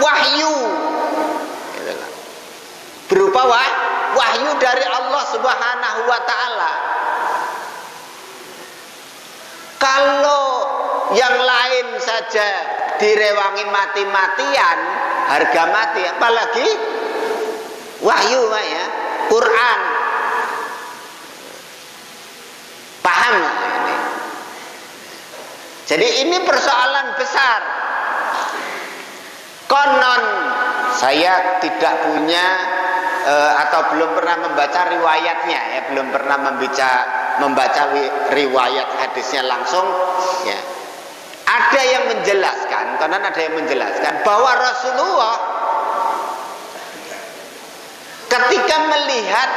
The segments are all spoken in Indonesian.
wahyu, berupa wahyu dari Allah Subhanahu wa Ta'ala. Kalau yang lain saja direwangi mati-matian, harga mati, apalagi wahyu ya, Quran. Paham nggak ini? Jadi ini persoalan besar. Konon saya tidak punya atau belum pernah membaca riwayatnya ya, belum pernah membaca riwayat hadisnya langsung ya. Ada yang menjelaskan, konon ada yang menjelaskan bahwa Rasulullah ketika melihat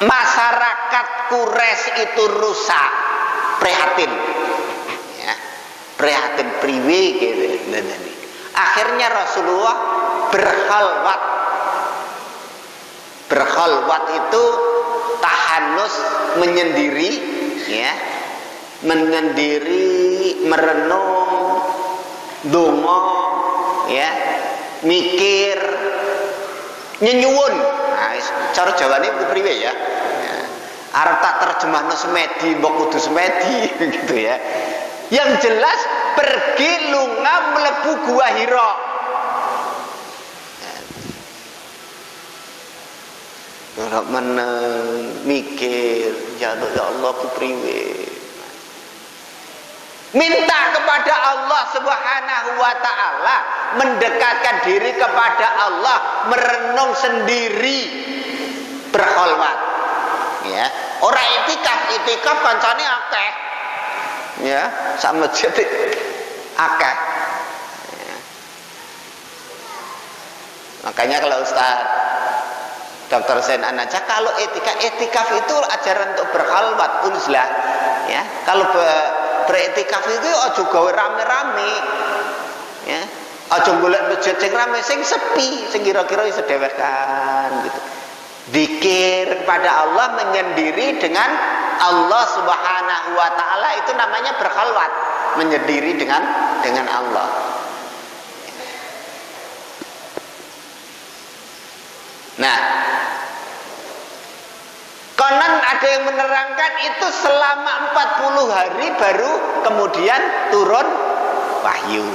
masyarakat Quraisy itu rusak, prihatin ya, prihatin priwe gitu. Akhirnya Rasulullah berkhalwat itu tahanus, menyendiri ya, menyendiri, merenung, donga ya, mikir, nyenyuwun. Nah, cara Jawane priwe ya. Arep tak terjemahno semedi, mbok kudu semedi gitu ya. Yang jelas pergi lunga mlebu Gua Hira. Ora meneng mikir, ya Allah ku priwe. Minta kepada Allah Subhanahu wa Ta'ala, mendekatkan diri kepada Allah, merenung sendiri, berkhalwat ya. Ora itikaf kancane akeh ya, sak masjid akeh ya. Makanya kalau Ustaz Dr. Zain An-Najah, kalau etikaf itu ajaran untuk berkhalwat, uzlah ya. Kalau beretikaf itu aja gawe rame-rame ya, aja golek masjid sing rame, sing sepi, sing kira-kira iso dhewekan gitu. Zikir kepada Allah, menyendiri dengan Allah Subhanahu wa Ta'ala, itu namanya berkhalwat, menyendiri dengan Allah. Nah, konon ada yang menerangkan itu selama 40 hari baru kemudian turun wahyu.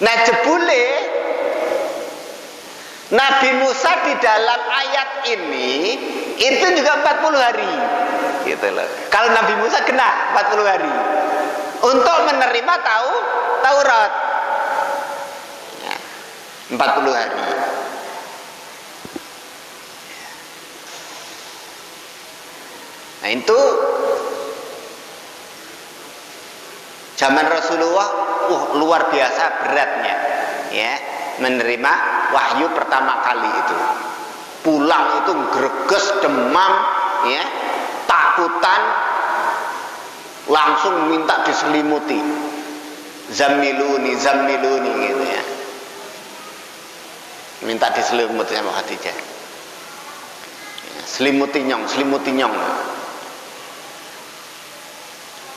Nah, jebule Nabi Musa di dalam ayat ini itu juga 40 hari gitu loh. Kalau Nabi Musa kena 40 hari untuk menerima Taurat ya, 40 hari. Nah, itu zaman Rasulullah luar biasa beratnya ya, menerima wahyu pertama kali itu. Pulang itu greges, demam ya, takutan, langsung minta diselimuti. Zammiluni gitu ya. Minta diselimuti sama Khadijah. Ya, selimuti nyong.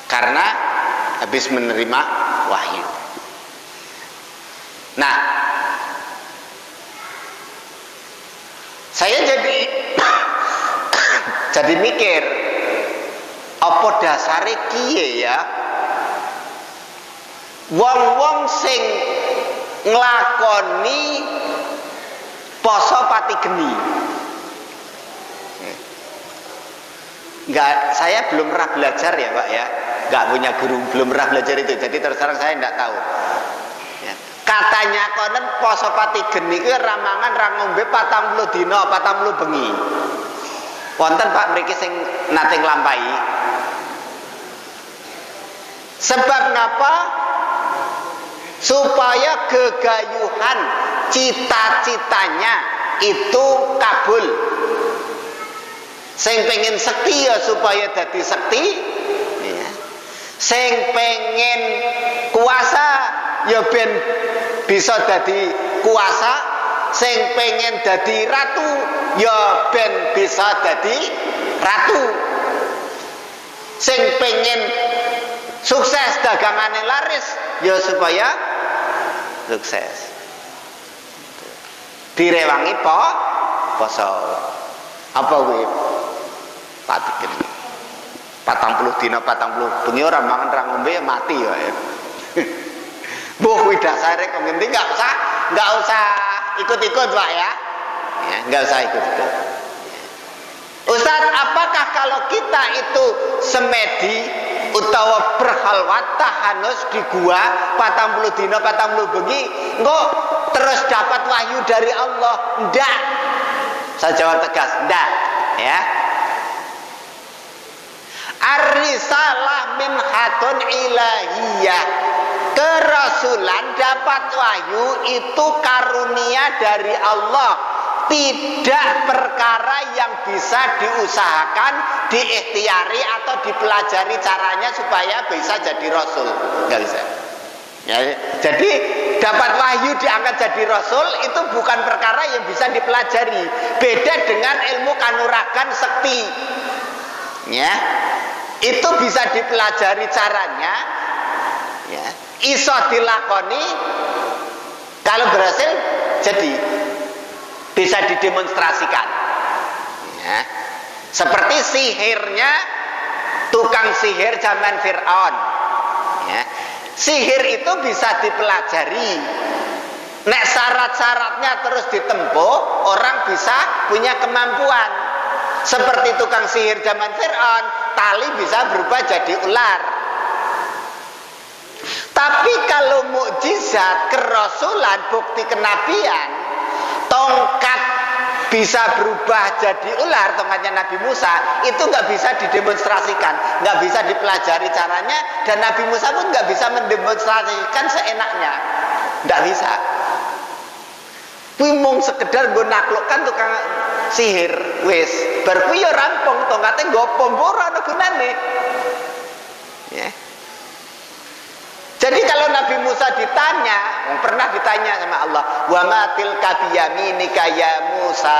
Karena habis menerima wahyu. Nah, saya jadi mikir, apa dasare kiye ya wong-wong sing nglakoni poso pati geni. Enggak, saya belum pernah belajar ya Pak ya, enggak punya guru, belum pernah belajar itu, jadi terus terang saya enggak tahu ya. Katanya konon poso pati geni ku ramangan ra ngombe 40 dina, 40 bengi. Wonten Pak mriki sing nate nglampahi. Sebab napa? Supaya gegayuhan cita-citanya itu kabul. Sing pengen sekti ya supaya dadi sekti ya. Sing pengen kuasa ya ben bisa dadi kuasa. Sing pengen dadi ratu ya ben bisa dadi ratu. Sing pengen sukses dagangane laris ya supaya sukses. Direwangi poso. Apa kuwi? Patiken. 40 dina 40 bengi ora mangan ora ngombe mati ya. Mbok kuwi dasare kok ngendi enggak usah ikut-ikut Pak ya. Ya, enggak usah ikut-ikut. Ustaz, apakah kalau kita itu semedi utawa berhalwat tahanus di gua 40 dina 40 bengi engko terus dapat wahyu dari Allah? Ndak. Saya jawab tegas, ndak, ya. Ar-risalah minhatun ilahiyah. Kerasulan dapat wahyu itu karunia dari Allah, tidak perkara yang bisa diusahakan, diikhtiari atau dipelajari caranya supaya bisa jadi rasul. Nggak bisa ya, jadi dapat wahyu diangkat jadi rasul itu bukan perkara yang bisa dipelajari. Beda dengan ilmu kanuragan sekti ya, itu bisa dipelajari caranya ya, iso dilakoni, kalau berhasil jadi bisa didemonstrasikan ya. Seperti sihirnya tukang sihir zaman Fir'aun ya. Sihir itu bisa dipelajari, nek syarat-syaratnya terus ditempuh, orang bisa punya kemampuan. Seperti tukang sihir zaman Fir'aun, tali bisa berubah jadi ular. Tapi kalau mukjizat, kerasulan, bukti kenabian, tongkat bisa berubah jadi ular, tongkatnya Nabi Musa, itu nggak bisa didemonstrasikan, nggak bisa dipelajari caranya, dan Nabi Musa pun nggak bisa mendemonstrasikan seenaknya, nggak bisa. Mung sekedar gue naklukkan tukang sihir, wis, baru yo rampung, tongkatnya gopong, ora ana gunane. Ya. Jadi kalau Nabi Musa ditanya, pernah ditanya sama Allah, wa ma tilka biyaminika ya Musa,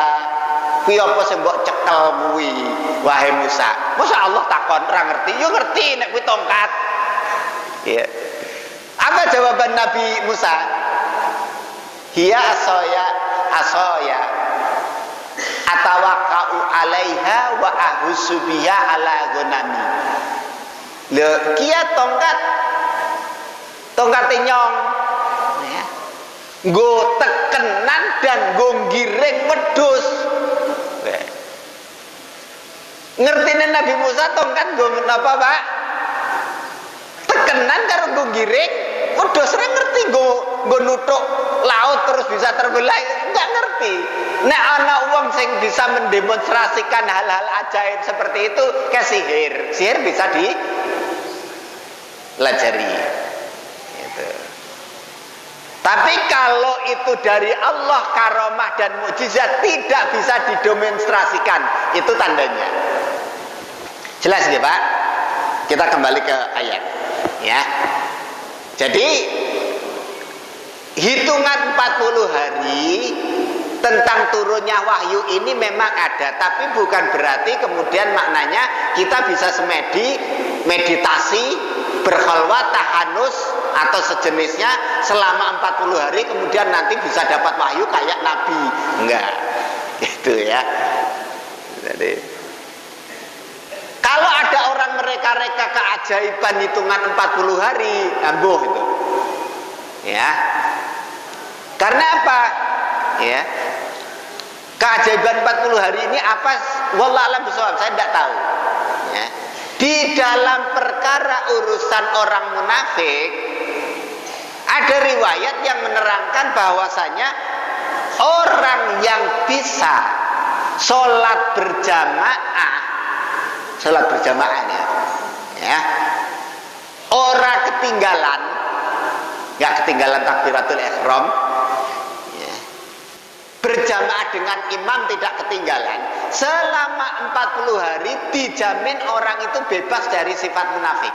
kuwi apa sing mbok cekel kuwi wahai Musa? Masa Allah takon ora ngerti? Yo ngerti nek kuwi tongkat. Ya. Apa jawaban Nabi Musa? Hiya asoya atawakau alaiha wa ahussu biha ala ghanami. Lho, kia tongkat nyong ya. Nggo tekenan dan nggo giring wedhus. Ngertine Nabi Musa tongkat nggo napa, Pak? Tekenan karo nggo giring wedhus, ora ngerti nggo nuthuk laut terus bisa terbelah, enggak ngerti. Nek ana wong sing bisa mendemonstrasikan hal-hal ajaib seperti itu ke sihir bisa dipelajari. Tapi kalau itu dari Allah, karomah dan mukjizat tidak bisa didemonstrasikan, itu tandanya. Jelas ya Pak? Kita kembali ke ayat ya. Jadi hitungan 40 hari tentang turunnya wahyu ini memang ada, tapi bukan berarti kemudian maknanya kita bisa meditasi, berkhalwat, tahanus atau sejenisnya selama 40 hari kemudian nanti bisa dapat wahyu kayak Nabi. Enggak. Gitu ya. Jadi kalau ada orang mereka-reka keajaiban hitungan 40 hari, ambuh itu. Ya. Karena apa? Ya. Keajaiban 40 hari ini apa? Wallahu a'lam bishawab, saya tidak tahu. Ya. Di dalam perkara urusan orang munafik ada riwayat yang menerangkan bahwasanya orang yang bisa sholat berjamaah ya, orang ketinggalan, nggak ketinggalan takbiratul ihram, ya, berjamaah dengan imam tidak ketinggalan selama 40 hari, dijamin orang itu bebas dari sifat munafik.